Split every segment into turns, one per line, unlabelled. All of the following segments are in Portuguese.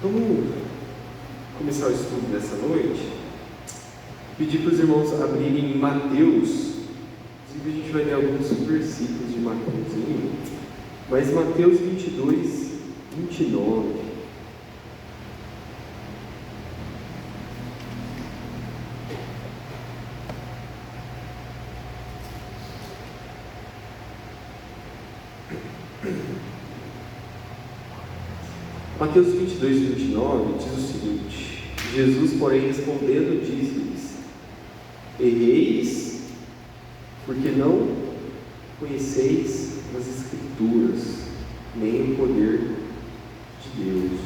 Vamos começar o estudo dessa noite. Pedir para os irmãos abrirem Mateus. Inclusive a gente vai ler alguns versículos de Mateus, mas Mateus 22, 29. Mateus 22, 29 diz o seguinte: Jesus, porém, respondendo, disse-lhes: erreis, porque não conheceis as Escrituras, nem o poder de Deus.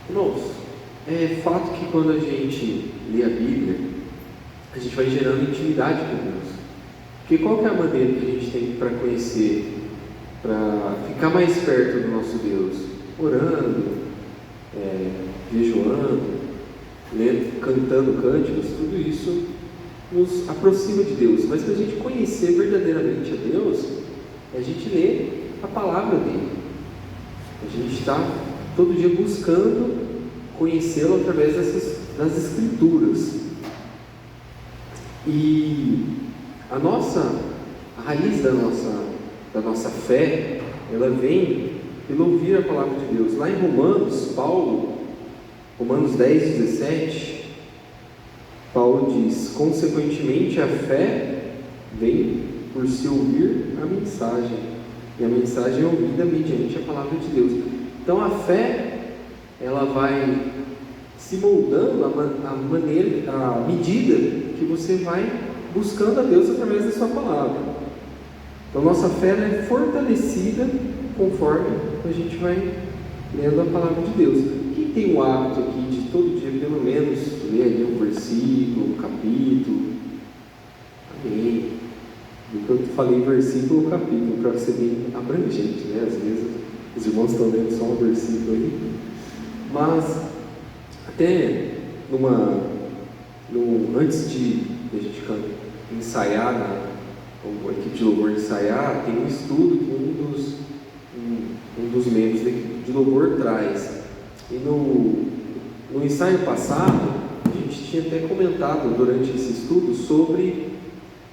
Irmãos, é fato que quando a gente lê a Bíblia, a gente vai gerando intimidade com Deus. Porque qual que é a maneira que a gente tem para conhecer, para ficar mais perto do nosso Deus? Orando, jejuando, cantando cânticos, tudo isso nos aproxima de Deus. Mas para a gente conhecer verdadeiramente a Deus, a gente lê a palavra dele. A gente está todo dia buscando conhecê-lo através das Escrituras. E a raiz da nossa fé, ela vem pelo ouvir a palavra de Deus. Lá em Romanos 10, 17, Paulo diz: consequentemente a fé vem por se ouvir a mensagem, e a mensagem é ouvida mediante a palavra de Deus. Então a fé, ela vai se moldando à medida que você vai buscando a Deus através da sua palavra. Então nossa fé é fortalecida conforme a gente vai lendo a palavra de Deus. Quem tem o hábito aqui de todo dia pelo menos ler ali um versículo, um capítulo? Amém. Eu falei versículo ou capítulo para ser bem abrangente, né? Às vezes os irmãos estão lendo só um versículo aí, mas até antes de a gente ensaiar, a equipe de louvor ensaiar, tem um estudo que um dos membros da equipe de louvor traz. E no ensaio passado, a gente tinha até comentado durante esse estudo sobre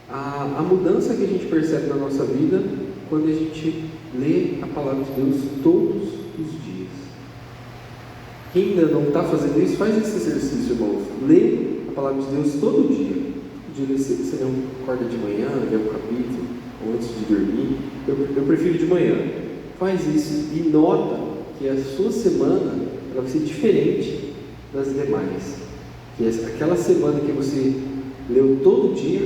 a mudança que a gente percebe na nossa vida quando a gente lê a palavra de Deus todos os dias. Quem ainda não está fazendo isso, faz esse exercício, irmãos. Lê a palavra de Deus todo dia. Todo dia você acorda de manhã, lê um capítulo, ou antes de dormir. Eu prefiro de manhã. Faz isso e nota que a sua semana vai ser diferente das demais. Que aquela semana que você leu todo dia,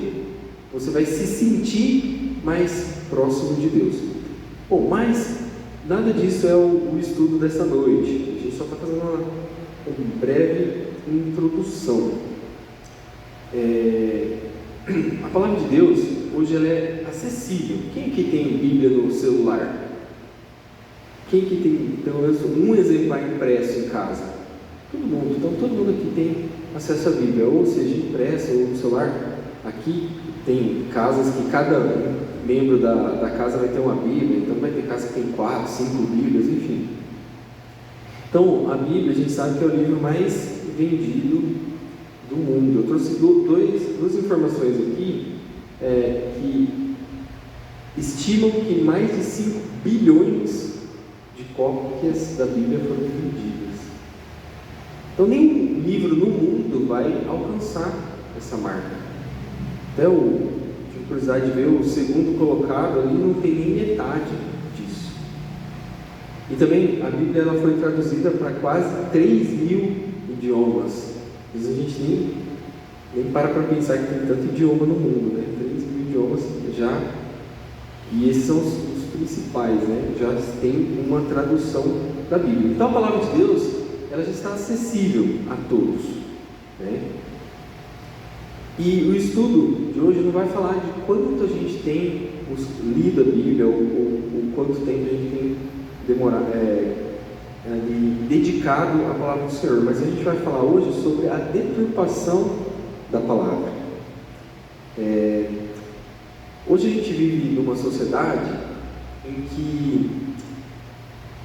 você vai se sentir mais próximo de Deus. Bom, mas nada disso é o estudo dessa noite. A gente só está fazendo uma breve introdução. A palavra de Deus, hoje, ela é acessível. Quem que tem Bíblia no celular? Quem que tem, pelo menos, um exemplar impresso em casa? Todo mundo. Então, todo mundo aqui tem acesso à Bíblia, ou seja, impressa ou no celular. Aqui tem casas que cada membro da casa vai ter uma Bíblia, então vai ter casa que tem 4, 5 Bíblias, enfim. Então, a Bíblia, a gente sabe que é o livro mais vendido do mundo. Eu trouxe duas informações aqui que estimam que mais de 5 bilhões de cópias da Bíblia foram vendidas. Então, nenhum livro no mundo vai alcançar essa marca. Até tive curiosidade de ver o segundo colocado ali, não tem nem metade disso. E também a Bíblia, ela foi traduzida para quase 3.000 idiomas. Às vezes a gente nem para pensar que tem tanto idioma no mundo, né? 3.000 idiomas já, e esses são os principais, né? Já tem uma tradução da Bíblia. Então a palavra de Deus, ela já está acessível a todos, né? E o estudo de hoje não vai falar de quanto a gente tem lido a Bíblia, ou quanto tempo a gente tem dedicado à palavra do Senhor, mas a gente vai falar hoje sobre a deturpação da palavra. Hoje a gente vive numa sociedade em que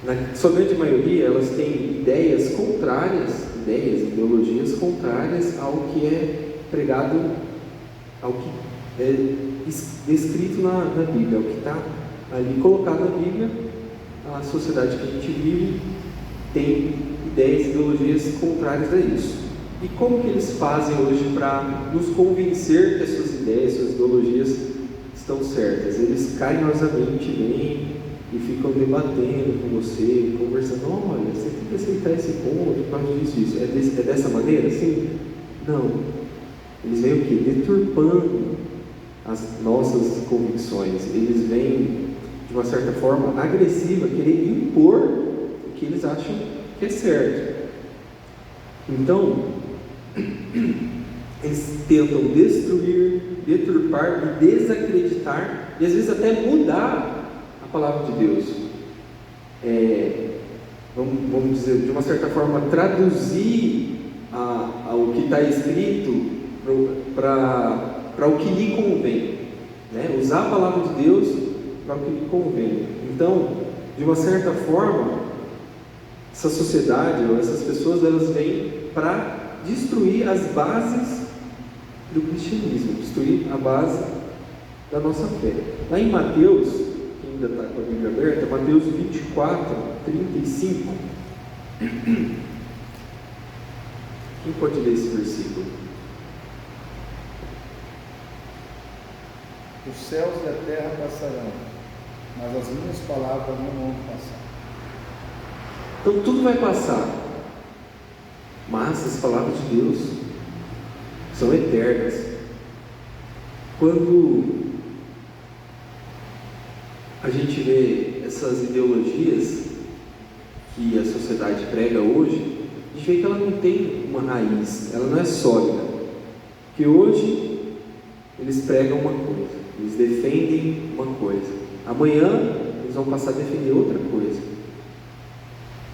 na sua grande maioria, elas têm ideias contrárias, ideologias contrárias ao que é pregado, ao que é descrito na Bíblia, ao que está ali colocado na Bíblia. A sociedade que a gente vive tem ideias e ideologias contrárias a isso. E como que eles fazem hoje para nos convencer que as suas ideias, suas ideologias estão certas? Eles carinhosamente vêm e ficam debatendo com você, conversando: olha, você tem que aceitar esse ponto, por causa disso, isso. É dessa maneira? Sim? Não. Eles vêm o quê? Deturpando as nossas convicções. Eles vêm, de uma certa forma, agressiva, querer impor o que eles acham que é certo. Então, eles tentam destruir, deturpar e desacreditar, e às vezes até mudar a palavra de Deus. Vamos dizer, de uma certa forma, traduzir o que está escrito para o que lhe convém, né? Usar a palavra de Deus para o que lhe convém. Então, de uma certa forma, essa sociedade ou essas pessoas, elas vêm para destruir as bases do cristianismo, destruir a base da nossa fé. Lá em Mateus, quem ainda está com a Bíblia aberta, Mateus 24, 35. Quem pode ler esse versículo?
Os céus e a terra passarão, mas as minhas palavras não vão passar.
Então tudo vai passar, mas as palavras de Deus são eternas. Quando a gente vê essas ideologias que a sociedade prega hoje, a gente vê que ela não tem uma raiz, ela não é sólida. Que hoje eles pregam uma coisa, eles defendem uma coisa, amanhã eles vão passar a defender outra coisa,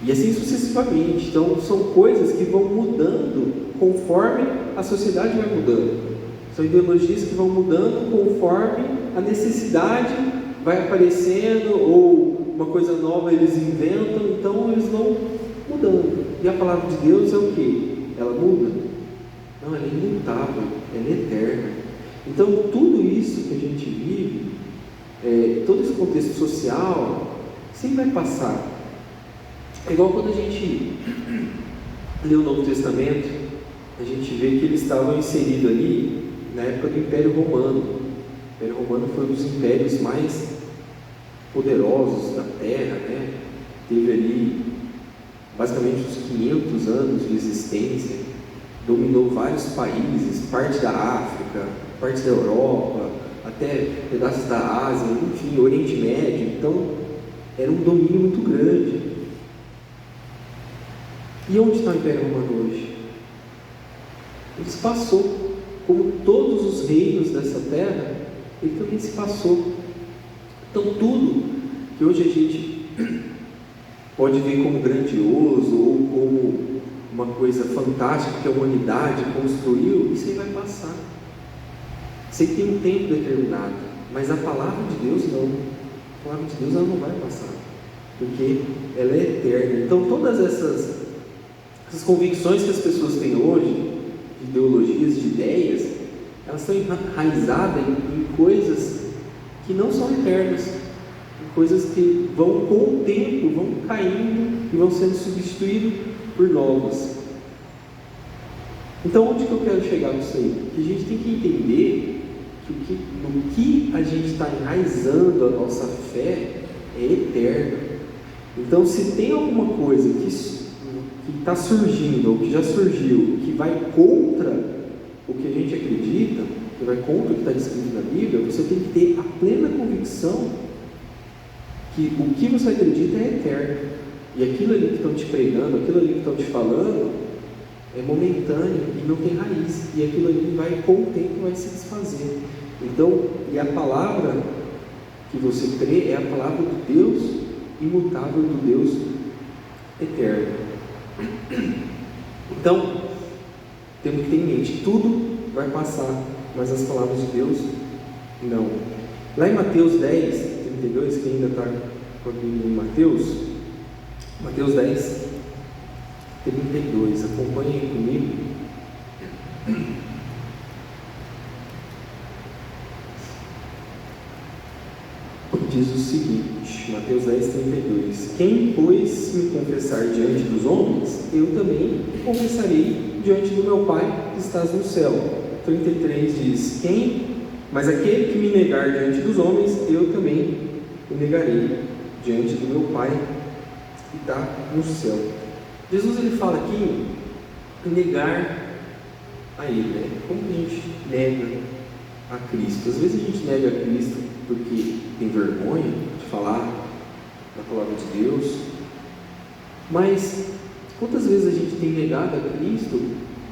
e assim sucessivamente. Então são coisas que vão mudando conforme a sociedade vai mudando, são ideologias que vão mudando conforme a necessidade vai aparecendo, ou uma coisa nova eles inventam, então eles vão mudando. E a palavra de Deus é o que? Ela muda? Não, ela é imutável, ela é eterna. Então tudo isso que a gente vive, todo esse contexto social, sempre vai passar. É igual quando a gente lê o Novo Testamento, a gente vê que eles estavam inseridos ali na época do Império Romano. O Império Romano foi um dos impérios mais poderosos da Terra, né? Teve ali basicamente uns 500 anos de existência, dominou vários países, parte da África, parte da Europa, até pedaços da Ásia, enfim, Oriente Médio. Então era um domínio muito grande. E onde está o Império Romano hoje? Ele se passou, como todos os reinos dessa terra, ele também se passou. Então tudo que hoje a gente pode ver como grandioso ou como uma coisa fantástica que a humanidade construiu, isso aí vai passar. Isso aí tem um tempo determinado, mas a palavra de Deus não. A palavra de Deus ela não vai passar, porque ela é eterna. Então todas essas convicções que as pessoas têm hoje, de ideologias, de ideias, elas estão enraizadas em coisas que não são eternas, em coisas que vão, com o tempo, vão caindo e vão sendo substituídas por novas. Então onde que eu quero chegar com isso aí? Que a gente tem que entender que no que a gente está enraizando a nossa fé é eterno. Então se tem alguma coisa que está surgindo, ou que já surgiu, que vai contra o que a gente acredita, que vai contra o que está escrito na Bíblia, você tem que ter a plena convicção que o que você acredita é eterno, e aquilo ali que estão te pregando, aquilo ali que estão te falando, é momentâneo e não tem raiz, e aquilo ali vai, com o tempo, vai se desfazer. Então, e a palavra que você crê é a palavra do Deus imutável, do Deus eterno. Então, temos que ter em mente, tudo vai passar, mas as palavras de Deus, não. Lá em Mateus 10, 32, que ainda está com a Bíblia em Mateus, Mateus 10, 32. Acompanhem comigo. Diz o seguinte, Mateus 10, 32. Quem, pois, me confessar diante dos homens, eu também confessarei diante do meu Pai que estás no céu. 33 diz, mas aquele que me negar diante dos homens, eu também o negarei diante do meu Pai que está no céu. Jesus, ele fala aqui em negar a Ele, né? Como que a gente nega a Cristo? Às vezes a gente nega a Cristo porque tem vergonha de falar da palavra de Deus, mas quantas vezes a gente tem negado a Cristo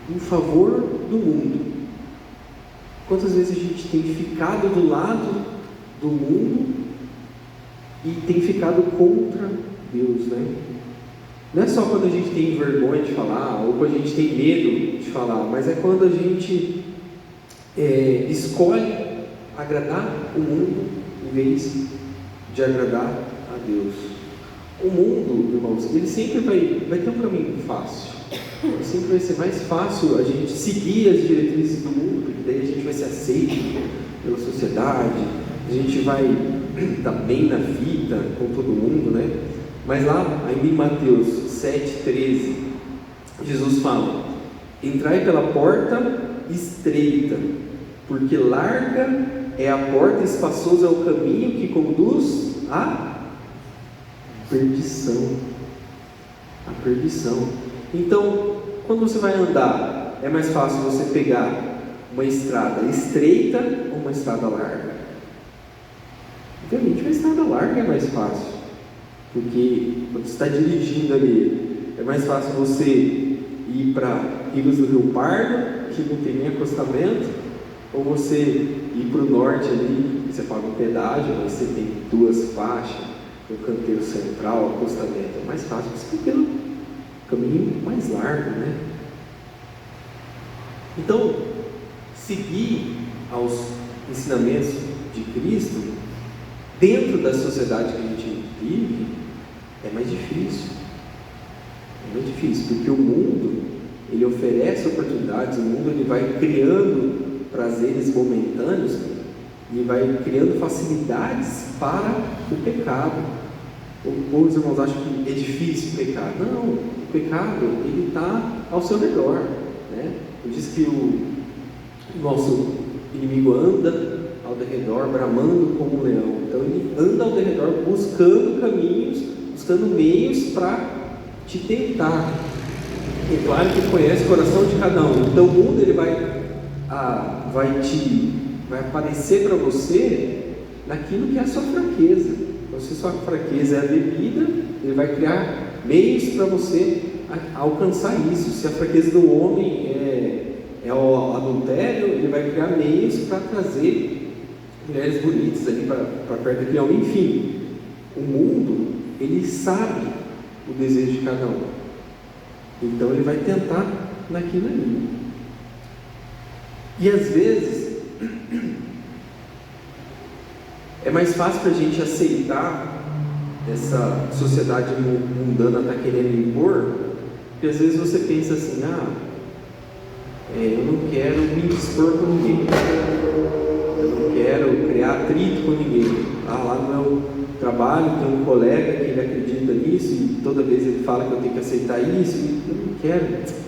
em favor do mundo? Quantas vezes a gente tem ficado do lado do mundo e tem ficado contra Deus, né? Não é só quando a gente tem vergonha de falar ou quando a gente tem medo de falar, mas é quando a gente escolhe agradar o mundo em vez de agradar a Deus. O mundo, irmãos, ele sempre vai ter um caminho fácil. Sempre vai ser mais fácil a gente seguir as diretrizes do mundo, porque daí a gente vai ser aceito pela sociedade, a gente vai estar bem na vida com todo mundo, né? Mas lá, ainda em Mateus 7,13, Jesus fala: entrai pela porta estreita, porque larga é a porta, espaçoso é o caminho que conduz à perdição. A perdição. Então, quando você vai andar, é mais fácil você pegar uma estrada estreita ou uma estrada larga? Obviamente, uma estrada larga é mais fácil, porque quando você está dirigindo ali, é mais fácil você ir para Rios do Rio Pardo, que não tem nem acostamento, ou você ir para o norte ali, você paga um pedágio, mas você tem duas faixas, o canteiro central, o acostamento. É mais fácil você ir pelo caminho mais largo, né? Então, seguir aos ensinamentos de Cristo dentro da sociedade que a gente vive é mais difícil. É mais difícil, porque o mundo, ele oferece oportunidades, o mundo ele vai criando prazeres momentâneos e vai criando facilidades para o pecado. Alguns irmãos acham que é difícil pecar. Não, o pecado ele está ao seu redor, né? Diz que o nosso inimigo anda ao redor, bramando como um leão. Então ele anda ao redor buscando caminhos, buscando meios para te tentar. É claro que ele conhece o coração de cada um. Então o mundo ele vai aparecer para você naquilo que é a sua fraqueza. Então, se sua fraqueza é a bebida, ele vai criar meios para você alcançar isso. Se a fraqueza do homem é o adultério, ele vai criar meios para trazer mulheres bonitas ali para perto daquele homem. Enfim, o mundo, ele sabe o desejo de cada um. Então ele vai tentar naquilo ali. E às vezes é mais fácil para a gente aceitar essa sociedade mundana está querendo impor, porque às vezes você pensa assim: eu não quero me expor com ninguém, eu não quero criar atrito com ninguém. Lá no meu trabalho tem um colega que ele acredita nisso e toda vez ele fala que eu tenho que aceitar isso, e eu não quero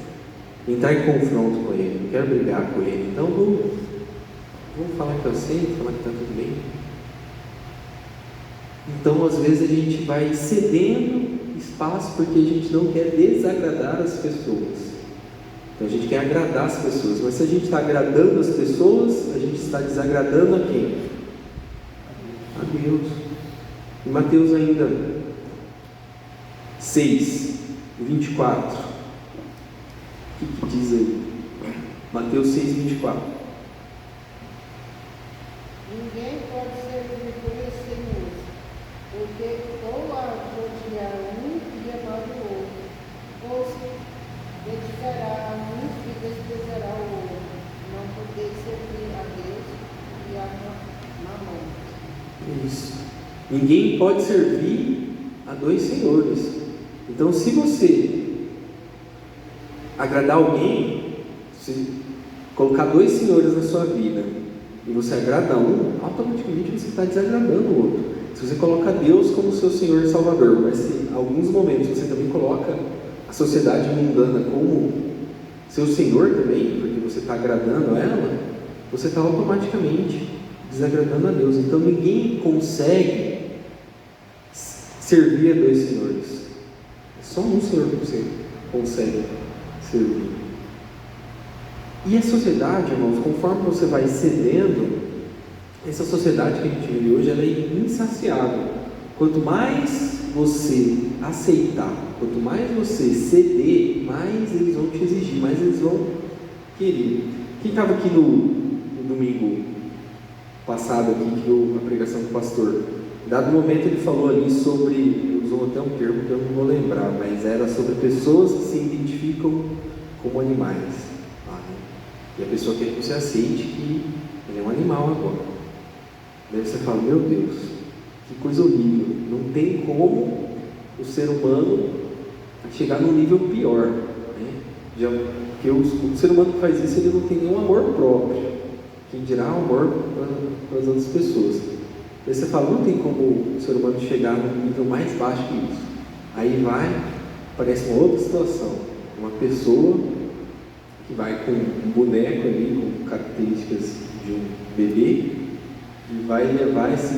entrar em confronto com ele, não quero brigar com ele, então vou falar que eu aceito, falar que está tudo bem. Então às vezes a gente vai cedendo espaço porque a gente não quer desagradar as pessoas. Então a gente quer agradar as pessoas, mas se a gente está agradando as pessoas, a gente está desagradando a quem? A Deus. Em Mateus ainda 6, 24, o que diz aí? Mateus 6, 24.
Ninguém pode servir dois senhores, porque ou odiar um e amar o outro, ou se dedicará a um e desprezará o outro. Não poder servir a Deus e a Mamon.
Isso. Ninguém pode servir a dois senhores. Então, se você agradar alguém, se colocar 2 senhores na sua vida e você agrada um, automaticamente você está desagradando o outro. Se você coloca Deus como seu Senhor e Salvador, mas se em alguns momentos você também coloca a sociedade mundana como seu Senhor também, porque você está agradando a ela, você está automaticamente desagradando a Deus. Então ninguém consegue servir a 2 senhores. É só um Senhor que você consegue servir. E a sociedade, irmãos, conforme você vai cedendo, essa sociedade que a gente vive hoje, ela é insaciável. Quanto mais você aceitar, quanto mais você ceder, mais eles vão te exigir, mais eles vão querer. Quem estava aqui no domingo passado, aqui, que viu a pregação do pastor, em dado momento ele falou ali sobre, ele usou até um termo que eu não vou lembrar, mas era sobre pessoas que se identificam como animais. E a pessoa quer que você aceite que ele é um animal agora. Daí você fala, meu Deus, que coisa horrível. Não tem como o ser humano chegar num nível pior. Né? Porque o ser humano que faz isso, ele não tem nenhum amor próprio. Quem dirá amor para as outras pessoas. Daí você fala, não tem como o ser humano chegar num nível mais baixo que isso. Aí aparece uma outra situação. Uma pessoa que vai com um boneco ali, com características de um bebê, e vai levar esse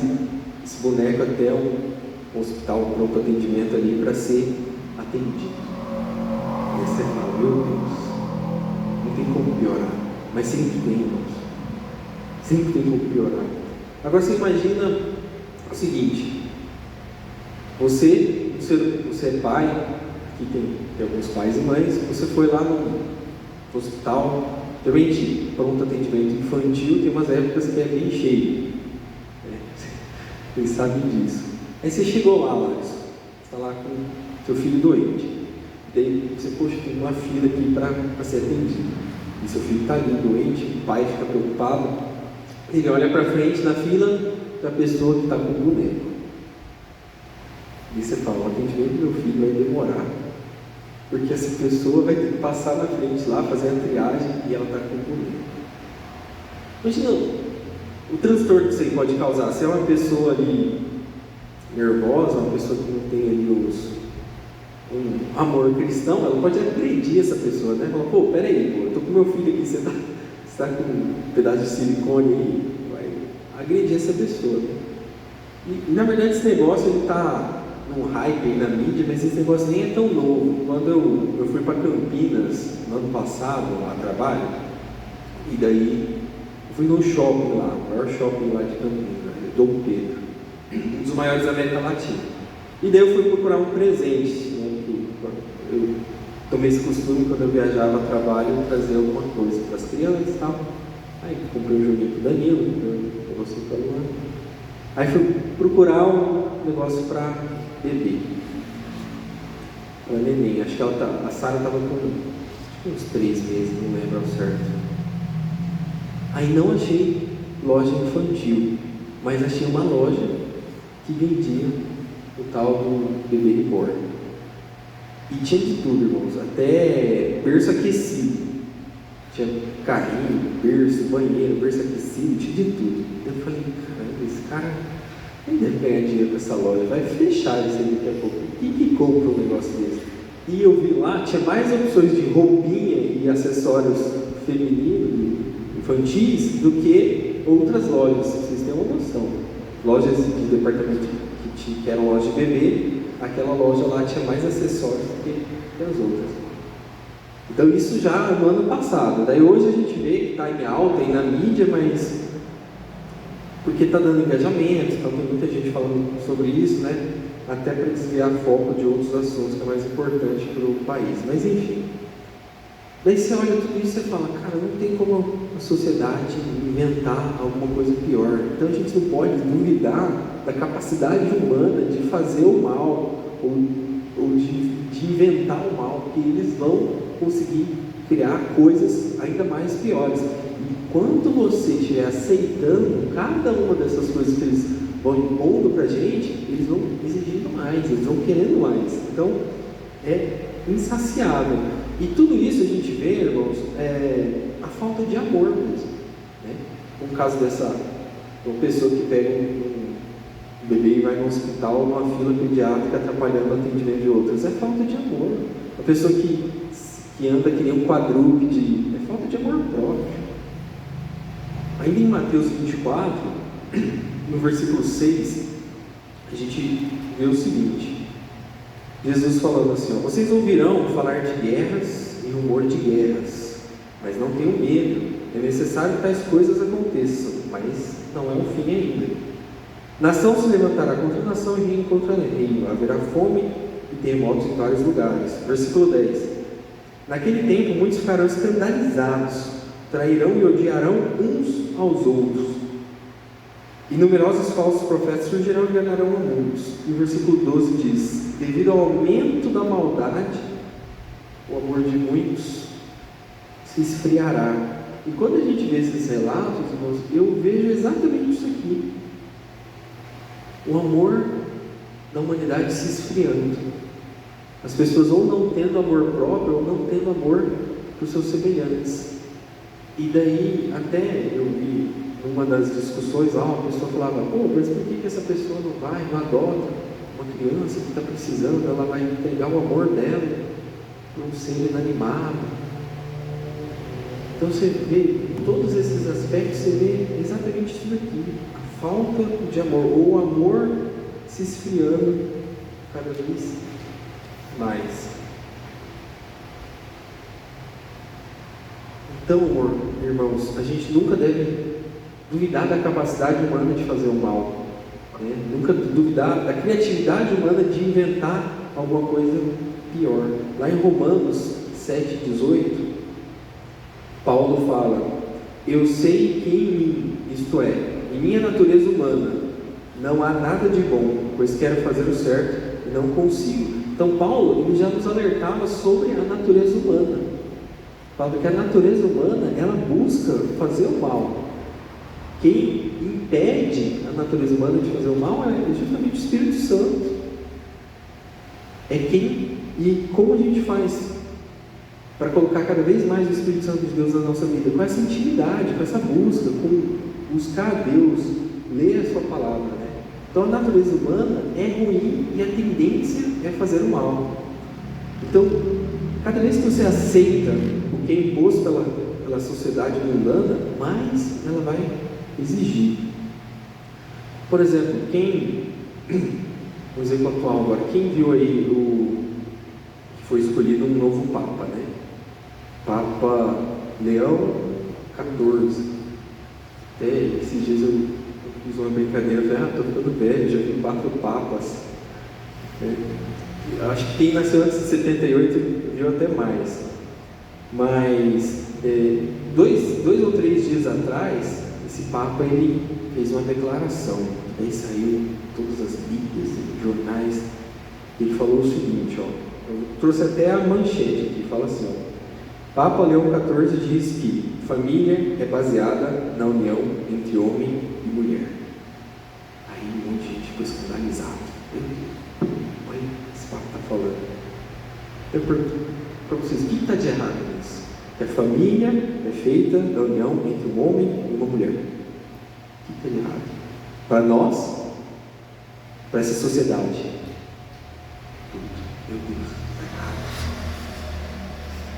boneco até um hospital, um pronto atendimento ali para ser atendido. E aí você fala, meu Deus, não tem como piorar. Mas sempre tem, irmãos. Sempre tem como piorar. Agora você imagina o seguinte, você é pai, aqui tem alguns pais e mães, você foi lá no hospital, geralmente pronto atendimento infantil, tem umas épocas que é bem cheio, né? Vocês sabem disso. Aí você chegou lá, você está lá com seu filho doente, daí você, poxa, tem uma fila aqui para ser atendido, e seu filho está ali doente, o pai fica preocupado, ele olha para frente na fila da pessoa que está com o boneco, e você fala, o atendimento do meu filho vai demorar, porque essa pessoa vai ter que passar na frente lá, fazer a triagem e ela está com o boneco. Imagina o transtorno que isso aí pode causar. Se é uma pessoa ali nervosa, uma pessoa que não tem ali um amor cristão, ela pode agredir essa pessoa, né? Fala, pô, peraí, eu estou com meu filho aqui, você está com um pedaço de silicone aí, vai agredir essa pessoa. Né? E na verdade esse negócio ele está num hype aí na mídia, mas esse negócio nem é tão novo. Quando eu fui para Campinas no ano passado, a trabalho, e daí eu fui num shopping lá, o maior shopping lá de Campinas, Dom Pedro, um dos maiores da América Latina. E daí eu fui procurar um presente, né, que eu tomei esse costume quando eu viajava a trabalho, trazer alguma coisa para as crianças e tal. Aí comprei um joguinho para o Danilo, comprei um negocinho para a Luana. Aí fui procurar um negócio para bebê, para neném. Acho que a Sara estava com uns 3 meses, não lembro ao certo. Aí não achei loja infantil, mas achei uma loja que vendia o tal do bebê reborn. E tinha de tudo, irmãos, até berço aquecido. Tinha carrinho, berço, banheiro, berço aquecido, tinha de tudo. Eu falei, caramba, esse cara não deve ganhar dinheiro com essa loja, vai fechar isso aí daqui a pouco. Quem que compra um negócio desse? E eu vi lá, tinha mais opções de roupinha e acessórios femininos, infantis, do que outras lojas, vocês têm uma noção. Lojas de departamento que eram lojas de bebê, aquela loja lá tinha mais acessórios do que as outras. Então isso já no ano passado. Daí hoje a gente vê que está em alta e na mídia, mas porque está dando engajamento, então tem muita gente falando sobre isso, né? Até para desviar foco de outros assuntos que é mais importante para o país. Mas enfim. Daí você olha tudo isso e fala, cara, não tem como a sociedade inventar alguma coisa pior. Então a gente não pode duvidar da capacidade humana de fazer o mal ou de inventar o mal, porque eles vão conseguir criar coisas ainda mais piores. E quando você estiver aceitando cada uma dessas coisas que eles vão impondo para a gente, eles vão exigindo mais, eles vão querendo mais. Então, é insaciável. E tudo isso a gente vê, irmãos, a falta de amor mesmo, né? No caso dessa uma pessoa que pega um bebê e vai no hospital, numa fila pediátrica, atrapalhando o atendimento de outras, é falta de amor. A pessoa que anda que nem um quadrúpede, é falta de amor próprio. Ainda em Mateus 24, no versículo 6, a gente vê o seguinte: Jesus falando assim, ó, vocês ouvirão falar de guerras e rumor de guerras, mas não tenham medo, é necessário que tais coisas aconteçam, mas não é o fim ainda. Nação se levantará contra nação e reino contra reino, haverá fome e terremotos em vários lugares. Versículo 10. Naquele tempo muitos ficarão escandalizados, trairão e odiarão uns aos outros, e numerosos falsos profetas surgirão e enganarão a muitos. E o versículo 12 diz: devido ao aumento da maldade, o amor de muitos se esfriará. E quando a gente vê esses relatos, irmãos, eu vejo exatamente isso aqui: o amor da humanidade se esfriando, as pessoas ou não tendo amor próprio ou não tendo amor para os seus semelhantes. E daí até eu vi numa das discussões lá, uma pessoa falava: pô, mas por que essa pessoa não adota uma criança que está precisando? Ela vai entregar o amor dela para um ser inanimado. Então você vê todos esses aspectos, você vê exatamente isso aqui: a falta de amor, ou o amor se esfriando cada vez mais. Então, irmãos, a gente nunca deve duvidar da capacidade humana de fazer o mal, né? Nunca duvidar da criatividade humana de inventar alguma coisa pior. Lá em Romanos 7,18, Paulo fala: eu sei que em mim, isto é, em minha natureza humana, não há nada de bom, pois quero fazer o certo e não consigo. Então Paulo, ele já nos alertava sobre a natureza humana. Fala que a natureza humana, ela busca fazer o mal. Quem impede a natureza humana de fazer o mal é justamente o Espírito Santo. E como a gente faz para colocar cada vez mais o Espírito Santo de Deus na nossa vida? Com essa intimidade, com essa busca, com buscar a Deus, ler a sua palavra, né? Então a natureza humana é ruim e a tendência é fazer o mal. Então, cada vez que você aceita o que é imposto pela sociedade mundana, mais ela vai exigir. Por exemplo, um exemplo atual agora, quem viu aí que foi escolhido um novo Papa, né? Papa Leão XIV. Até esses dias eu fiz uma brincadeira, falei: estou ficando velho, já vi 4 papas. Acho que quem nasceu antes de 78 viu até mais. Mas 2 ou 3 dias atrás, esse Papa ele fez uma declaração. Aí saiu todas as bíblias, jornais. Ele falou o seguinte, ó, eu trouxe até a manchete aqui, fala assim, ó: Papa Leão XIV diz que família é baseada na união entre homem e mulher. Aí um monte de gente ficou escandalizado. Olha, esse Papa está falando. Eu pergunto para vocês: o que está de errado nisso? Que a família é feita da união entre um homem e uma mulher. O que está de errado? Para nós, para essa sociedade, tudo. Meu Deus, está errado.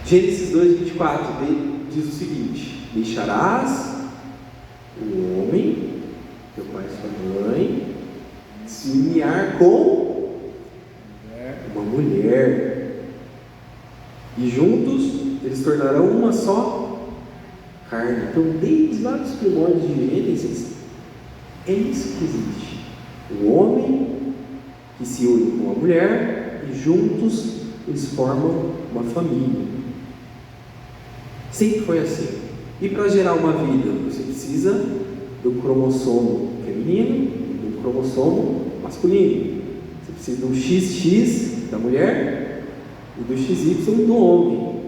Gênesis 2:24 diz o seguinte: deixarás o homem, teu pai e sua mãe, se unir com uma mulher, e juntos eles tornarão uma só carne. Então, desde lá dos primórdios de Gênesis, é isso que existe: o homem que se une com a mulher, e juntos eles formam uma família. Sempre foi assim. E para gerar uma vida, você precisa do cromossomo feminino e do cromossomo masculino. Você precisa do XX da mulher e do XY do homem.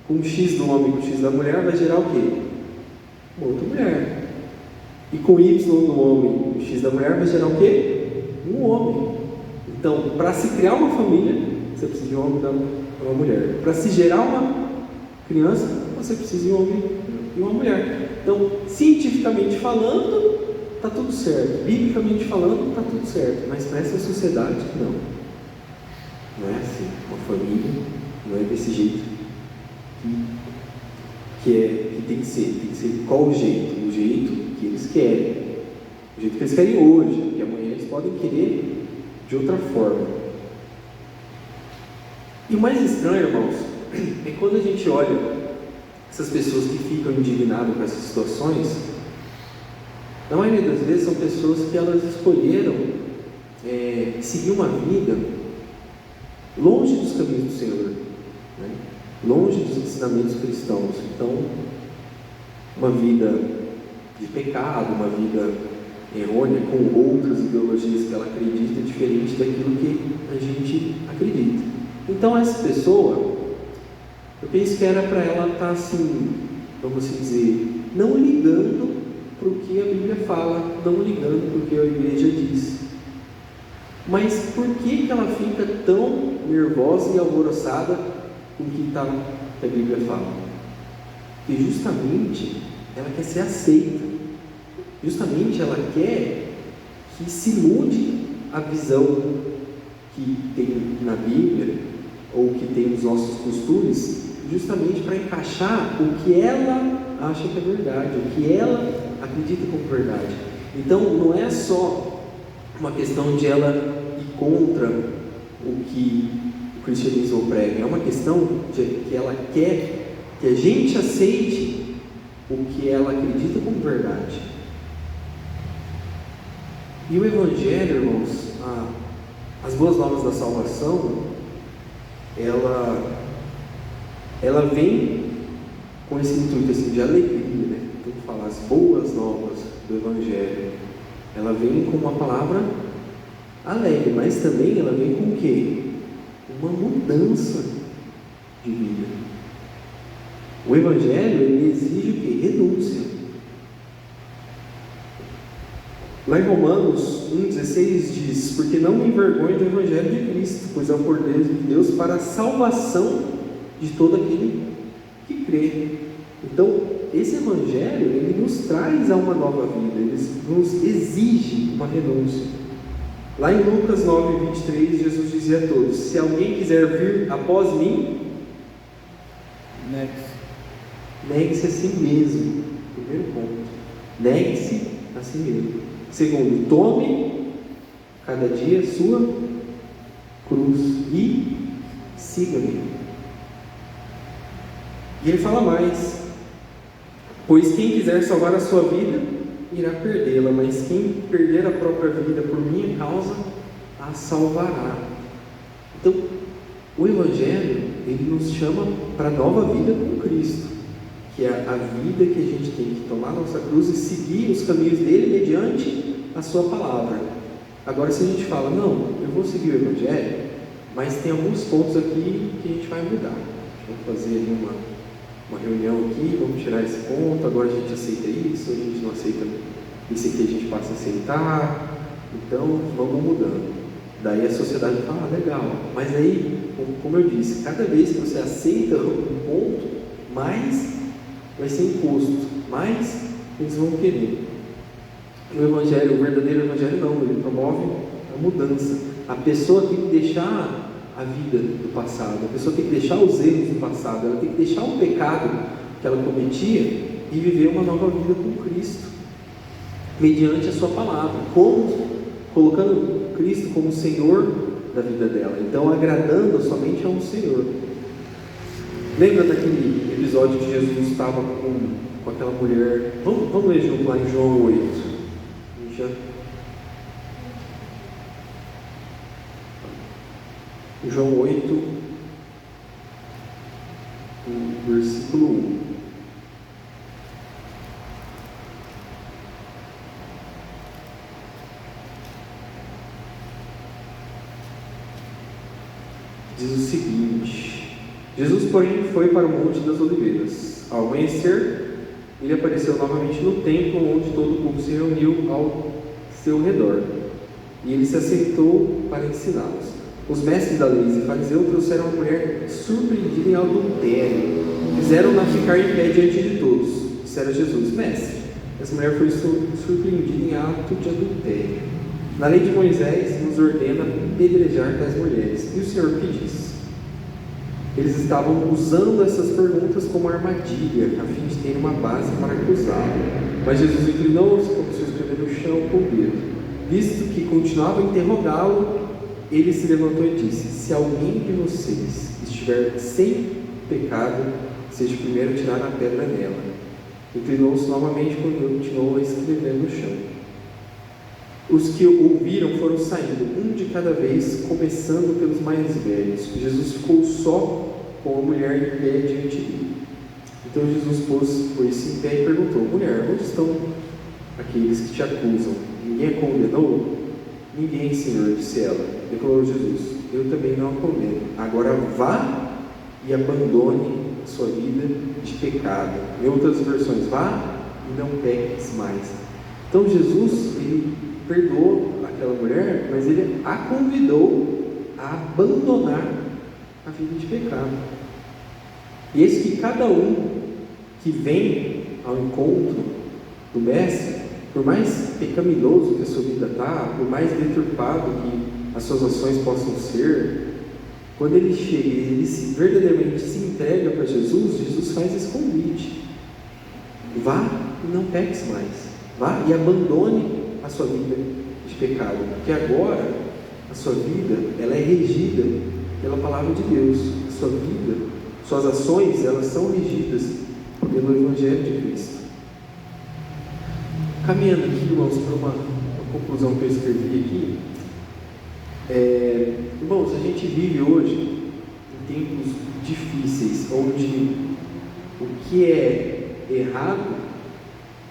Com o X do homem e com o X da mulher vai gerar o quê? Uma outra mulher. E com o Y do homem e o X da mulher vai gerar o quê? Um homem. Então, para se criar uma família, você precisa de um homem e uma mulher. Para se gerar uma criança, você precisa de um homem e uma mulher. Então, cientificamente falando, está tudo certo. Biblicamente falando, está tudo certo. Mas para essa sociedade, não. Não é assim. Uma família não é desse jeito que tem que ser. Tem que ser qual o jeito? O jeito que eles querem. O jeito que eles querem hoje. Porque amanhã eles podem querer de outra forma. E o mais estranho, irmãos, é quando a gente olha essas pessoas que ficam indignadas com essas situações. Na maioria das vezes são pessoas que elas escolheram seguir uma vida longe dos caminhos do Senhor, né? Longe dos ensinamentos cristãos. Então, uma vida de pecado, uma vida errônea, com outras ideologias que ela acredita, diferente daquilo que a gente acredita. Então, essa pessoa, eu penso que era para ela estar assim, vamos assim dizer, não ligando para o que a Bíblia fala, não ligando para o que a igreja diz. Mas por que ela fica tão nervosa e alvoroçada com o que a Bíblia fala? Porque justamente ela quer ser aceita, justamente ela quer que se mude a visão que tem na Bíblia, ou que tem nos nossos costumes, justamente para encaixar o que ela acha que é verdade, o que ela acredita como verdade. Então não é só uma questão de ela ir contra o que o cristianismo prega, é uma questão de que ela quer que a gente aceite o que ela acredita como verdade. E o Evangelho, irmãos, as boas novas da salvação, ela vem com esse intuito assim, de alegria, né? Tem que falar as boas novas do Evangelho. Ela vem com uma palavra alegre, mas também ela vem com o quê? Uma mudança de vida. O Evangelho, ele exige o quê? Renúncia. Lá em Romanos 1,16 diz: porque não me envergonho do Evangelho de Cristo, pois é o poder de Deus para a salvação de todo aquele que crê. Então, esse Evangelho, ele nos traz a uma nova vida, ele nos exige uma renúncia. Lá em Lucas 9,23, Jesus dizia a todos: se alguém quiser vir após mim, negue-se a si mesmo. Primeiro ponto, negue-se a si mesmo. Segundo, tome cada dia a sua cruz e siga-me. E ele fala mais: pois quem quiser salvar a sua vida, irá perdê-la, mas quem perder a própria vida por minha causa, a salvará. Então, o Evangelho, ele nos chama para a nova vida com Cristo, que é a vida que a gente tem que tomar a nossa cruz e seguir os caminhos dele mediante a sua palavra. Agora, se a gente fala, não, eu vou seguir o Evangelho, mas tem alguns pontos aqui que a gente vai mudar. Vamos fazer ali uma reunião aqui, vamos tirar esse ponto, agora a gente aceita isso, a gente não aceita isso aqui, a gente passa a aceitar, então vamos mudando. Daí a sociedade fala, legal, mas aí, como eu disse, cada vez que você aceita um ponto, mais vai ser imposto, mais eles vão querer. O Evangelho, o verdadeiro Evangelho não, ele promove a mudança. A pessoa tem que deixar a vida do passado, a pessoa tem que deixar os erros do passado, ela tem que deixar o pecado que ela cometia e viver uma nova vida com Cristo, mediante a sua palavra, colocando Cristo como Senhor da vida dela, então agradando somente a um Senhor. Lembra daquele episódio que Jesus estava com aquela mulher? Vamos ler junto lá em João 8. João 8, versículo 1. Diz o seguinte: Jesus, porém, foi para o Monte das Oliveiras. Ao amanhecer, ele apareceu novamente no templo, onde todo o povo se reuniu ao seu redor. E ele se assentou para ensiná-los. os mestres da lei e fariseus trouxeram uma mulher surpreendida em adultério. Fizeram-na ficar em pé diante de todos. Disseram a Jesus: Mestre, essa mulher foi surpreendida em ato de adultério. Na lei de Moisés nos ordena apedrejar tais mulheres. E o Senhor que diz? Eles estavam usando essas perguntas como armadilha, a fim de ter uma base para acusá-lo. Mas Jesus inclinou-se, começou a escrever no chão com o dedo. Visto que continuava a interrogá-lo, ele se levantou e disse: Se alguém de vocês estiver sem pecado, seja o primeiro a tirar a pedra nela. Inclinou-se novamente quando continuou a escrever no chão. Os que ouviram foram saindo, um de cada vez, começando pelos mais velhos. Jesus ficou só com a mulher em pé diante dele. Então Jesus pôs-se em pé e perguntou: Mulher, onde estão aqueles que te acusam? Ninguém a condenou? Ninguém, Senhor, disse ela. Declarou Jesus: Eu também não a condeno. Agora vá e abandone a sua vida de pecado. Em outras versões, vá e não peques mais. Então Jesus, ele perdoou aquela mulher, mas ele a convidou a abandonar a vida de pecado. E eis que cada um que vem ao encontro do Mestre, por mais pecaminoso que a sua vida está, por mais deturpado que as suas ações possam ser, quando ele chega e ele verdadeiramente se entrega para Jesus, Jesus faz esse convite: vá e não peques mais, vá e abandone a sua vida de pecado, porque agora a sua vida ela é regida pela palavra de Deus. A sua vida, suas ações, elas são regidas pelo Evangelho de Cristo. Caminhando aqui, irmãos, para uma conclusão que eu escrevi aqui, irmãos, a gente vive hoje em tempos difíceis, onde o que é errado,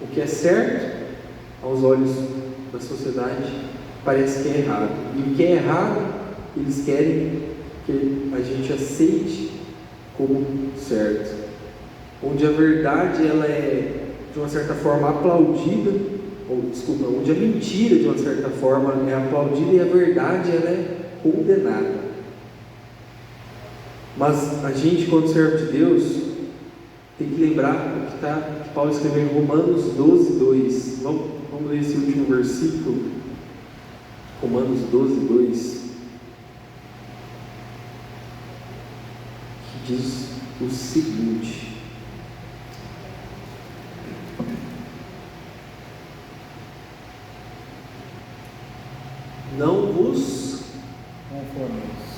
o que é certo aos olhos da sociedade, parece que é errado, e o que é errado eles querem que a gente aceite como certo, onde a verdade ela é de uma certa forma aplaudida, onde a mentira de uma certa forma é aplaudida e a verdade ela é condenada. Mas a gente, quando serve de Deus, tem que lembrar o que Paulo escreveu em Romanos 12:2. Vamos ler esse último versículo, Romanos 12:2, que diz o seguinte: não vos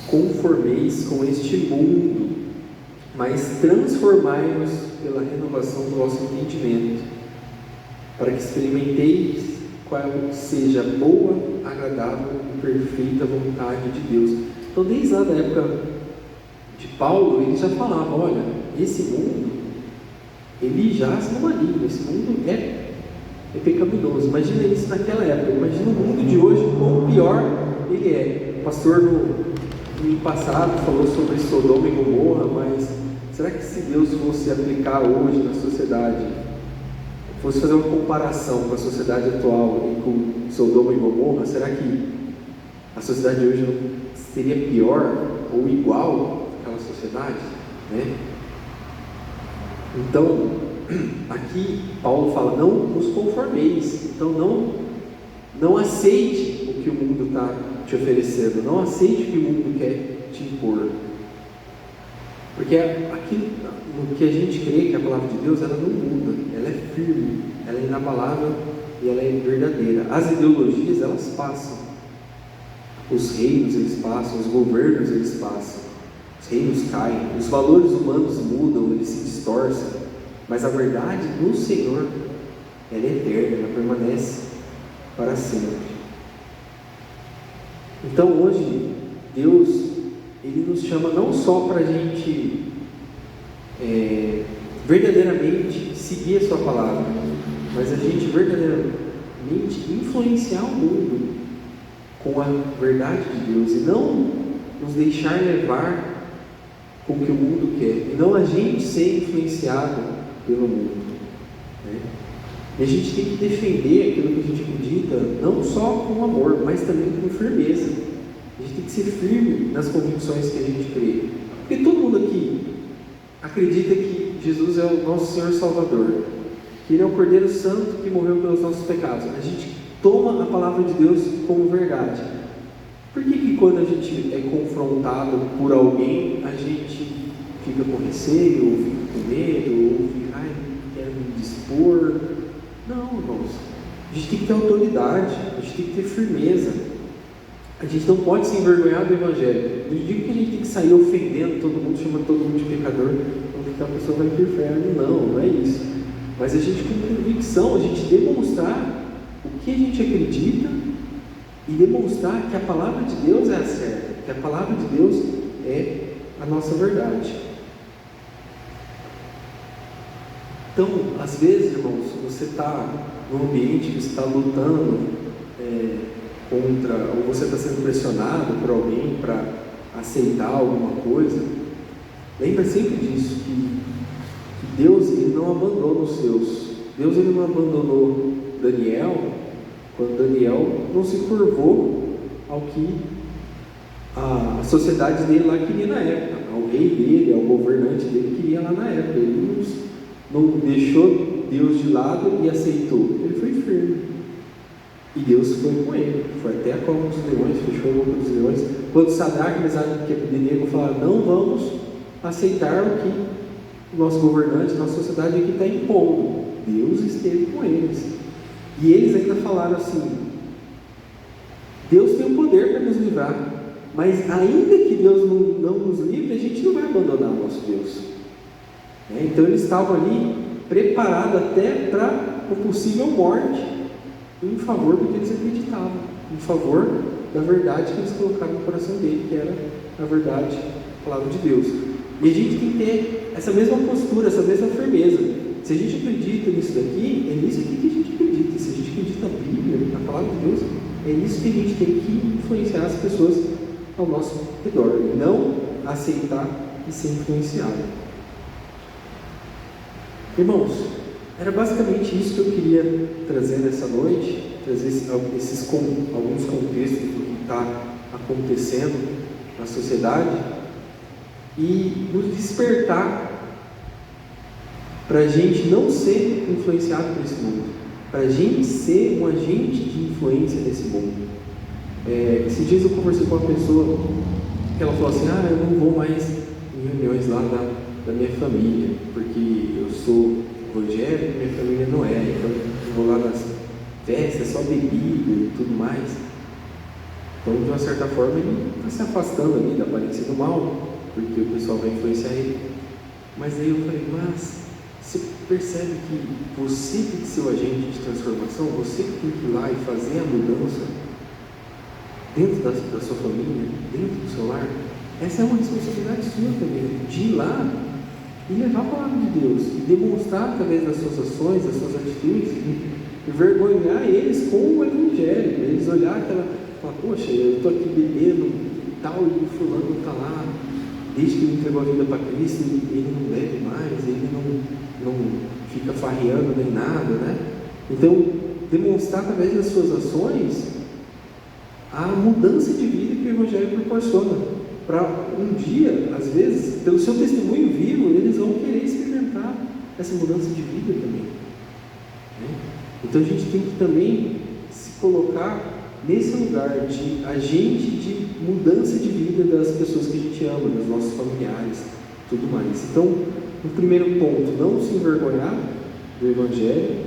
conformeis com este mundo, mas transformai-vos pela renovação do vosso entendimento, para que experimenteis qual seja a boa, agradável e perfeita vontade de Deus. Então, desde lá da época de Paulo, ele já falava: olha, esse mundo, ele jaz no maligno, esse mundo é pecaminoso. Imagina isso naquela época, imagina o mundo de hoje, quão pior ele é. O pastor no passado falou sobre Sodoma e Gomorra, mas será que se Deus fosse aplicar hoje na sociedade, fosse fazer uma comparação com a sociedade atual e com Sodoma e Gomorra, será que a sociedade de hoje não seria pior ou igual àquela sociedade? Né? Então, aqui Paulo fala: não vos conformeis. Então não aceite o que o mundo está te oferecendo, não aceite o que o mundo quer te impor, porque aquilo no que a gente crê, que a palavra de Deus, ela não muda, ela é firme, ela é inabalável e ela é verdadeira. As ideologias, elas passam, os reinos eles passam, os governos eles passam, os reinos caem, os valores humanos mudam, eles se distorcem, mas a verdade do Senhor, ela é eterna, ela permanece para sempre. Então hoje, Deus, Ele nos chama não só para a gente verdadeiramente seguir a sua palavra, mas a gente verdadeiramente influenciar o mundo com a verdade de Deus, e não nos deixar levar com o que o mundo quer, e não a gente ser influenciado pelo mundo, né? E a gente tem que defender aquilo que a gente acredita, não só com amor, mas também com firmeza, A gente tem que ser firme nas convicções que a gente crê. Porque todo mundo aqui acredita que Jesus é o nosso Senhor Salvador, que Ele é o Cordeiro Santo que morreu pelos nossos pecados. A gente toma a palavra de Deus como verdade. Por que quando a gente é confrontado por alguém, a gente fica com receio, ou fica com medo, ou fica, não quero me dispor? Não, irmãos. A gente tem que ter autoridade, a gente tem que ter firmeza. A gente não pode se envergonhar do Evangelho. Não digo que a gente tem que sair ofendendo todo mundo, chamando todo mundo de pecador, porque a pessoa vai para o inferno. Não é isso. Mas a gente com convicção, a gente demonstrar o que a gente acredita e demonstrar que a palavra de Deus é a certa, que a palavra de Deus é a nossa verdade. Então, às vezes, irmãos, você está num ambiente que você está lutando contra, ou você está sendo pressionado por alguém para aceitar alguma coisa, lembra sempre disso, que Deus ele não abandona os seus. Deus ele não abandonou Daniel quando Daniel não se curvou ao que a sociedade dele lá queria na época, ao rei dele, ao governante dele queria lá na época. Ele não deixou Deus de lado e aceitou, ele foi firme. E Deus foi com ele, foi até a cova dos leões, fechou a boca dos leões. Quando Sadraque, Mesaque e Abdenego falaram, não vamos aceitar o que o nosso governante, nossa sociedade aqui está impondo, Deus esteve com eles. E eles ainda falaram assim, Deus tem o poder para nos livrar, mas ainda que Deus não nos livre, a gente não vai abandonar o nosso Deus. Então eles estavam ali preparados até para uma possível morte, em favor do que eles acreditavam, em favor da verdade que eles colocaram no coração dele, que era a verdade, a palavra de Deus. E a gente tem que ter essa mesma postura, essa mesma firmeza. Se a gente acredita nisso daqui, é nisso aqui que a gente acredita. Se a gente acredita na Bíblia, na palavra de Deus, é nisso que a gente tem que influenciar as pessoas ao nosso redor, e não aceitar e ser influenciado. Irmãos, era basicamente isso que eu queria trazer nessa noite, trazer alguns contextos do que está acontecendo na sociedade e nos despertar para a gente não ser influenciado por esse mundo, para a gente ser um agente de influência nesse mundo. Esses dias eu conversei com uma pessoa que ela falou assim, eu não vou mais em reuniões lá da minha família, porque eu sou evangélico, minha família não é, então eu vou lá nas festas, só bebida e tudo mais. Então, de uma certa forma, ele está se afastando ali da aparência do mal, porque o pessoal vai influenciar ele. Mas aí eu falei, mas você percebe que você tem que ser o agente de transformação, você que tem que ir lá e fazer a mudança dentro da sua família, dentro do seu lar? Essa é uma responsabilidade sua também, de ir lá e levar a palavra de Deus, e demonstrar através das suas ações, das suas atitudes, e vergonhar eles com o Evangelho, eles olhar e falar, poxa, eu estou aqui bebendo e tal, e o fulano está lá, desde que ele entregou a vida para Cristo, ele não bebe mais, ele não fica farreando nem nada, né? Então, demonstrar através das suas ações a mudança de vida que o Evangelho proporciona. Para um dia, às vezes, pelo seu testemunho vivo, eles vão querer experimentar essa mudança de vida também. Então a gente tem que também se colocar nesse lugar de agente de mudança de vida das pessoas que a gente ama, dos nossos familiares, tudo mais. Então, no primeiro ponto, não se envergonhar do Evangelho,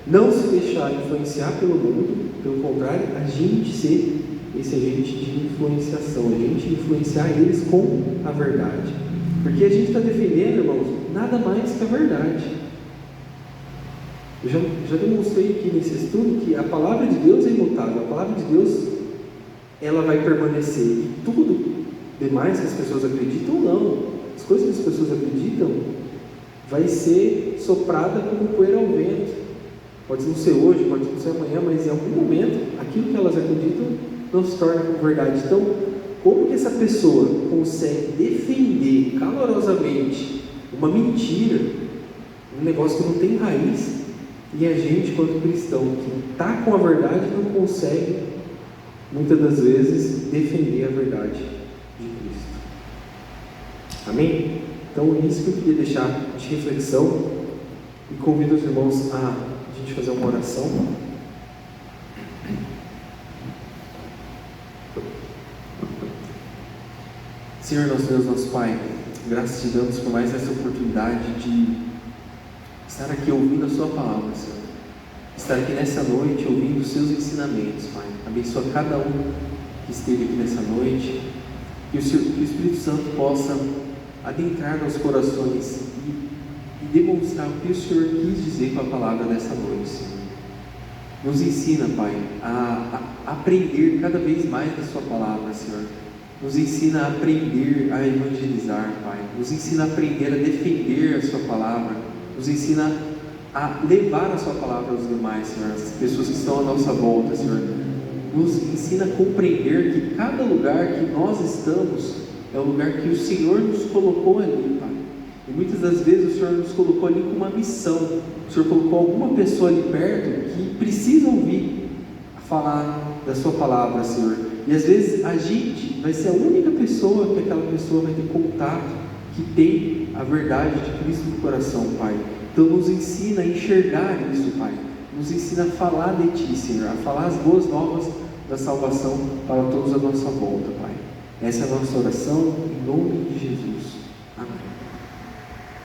não se deixar influenciar pelo mundo, pelo contrário, a gente ser esse agente de influenciação, a gente influenciar eles com a verdade, porque a gente está defendendo, irmãos, nada mais que a verdade. Eu já demonstrei aqui nesse estudo que a palavra de Deus é imutável, a palavra de Deus ela vai permanecer, e tudo demais que as pessoas acreditam, não, as coisas que as pessoas acreditam vai ser soprada como poeira ao vento, pode não ser hoje, pode não ser amanhã, mas em algum momento aquilo que elas acreditam não se torna como verdade. Então, como que essa pessoa consegue defender calorosamente uma mentira, um negócio que não tem raiz, e a gente, quanto cristão, que está com a verdade, não consegue muitas das vezes, defender a verdade de Cristo. Amém? Então, isso que eu queria deixar de reflexão e convido os irmãos a gente fazer uma oração. Senhor, nosso Deus, nosso Pai, graças te damos por mais essa oportunidade de estar aqui ouvindo a Sua palavra, Senhor. Estar aqui nessa noite ouvindo os Seus ensinamentos, Pai. Abençoa cada um que esteve aqui nessa noite. Que o Espírito Santo possa adentrar nos corações e demonstrar o que o Senhor quis dizer com a palavra dessa noite, Senhor. Nos ensina, Pai, a aprender cada vez mais da Sua palavra, Senhor. Nos ensina a aprender a evangelizar, Pai. Nos ensina a aprender a defender a Sua palavra. Nos ensina a levar a Sua palavra aos demais, Senhor. As pessoas que estão à nossa volta, Senhor. Nos ensina a compreender que cada lugar que nós estamos é o lugar que o Senhor nos colocou ali, Pai. E muitas das vezes o Senhor nos colocou ali com uma missão. O Senhor colocou alguma pessoa ali perto que precisa ouvir falar da Sua palavra, Senhor. E às vezes a gente vai ser a única pessoa que aquela pessoa vai ter contato, que tem a verdade de Cristo no coração, Pai. Então nos ensina a enxergar isso, Pai. Nos ensina a falar de Ti, Senhor, a falar as boas novas da salvação para todos à nossa volta, Pai. Essa é a nossa oração, em nome de Jesus. Amém.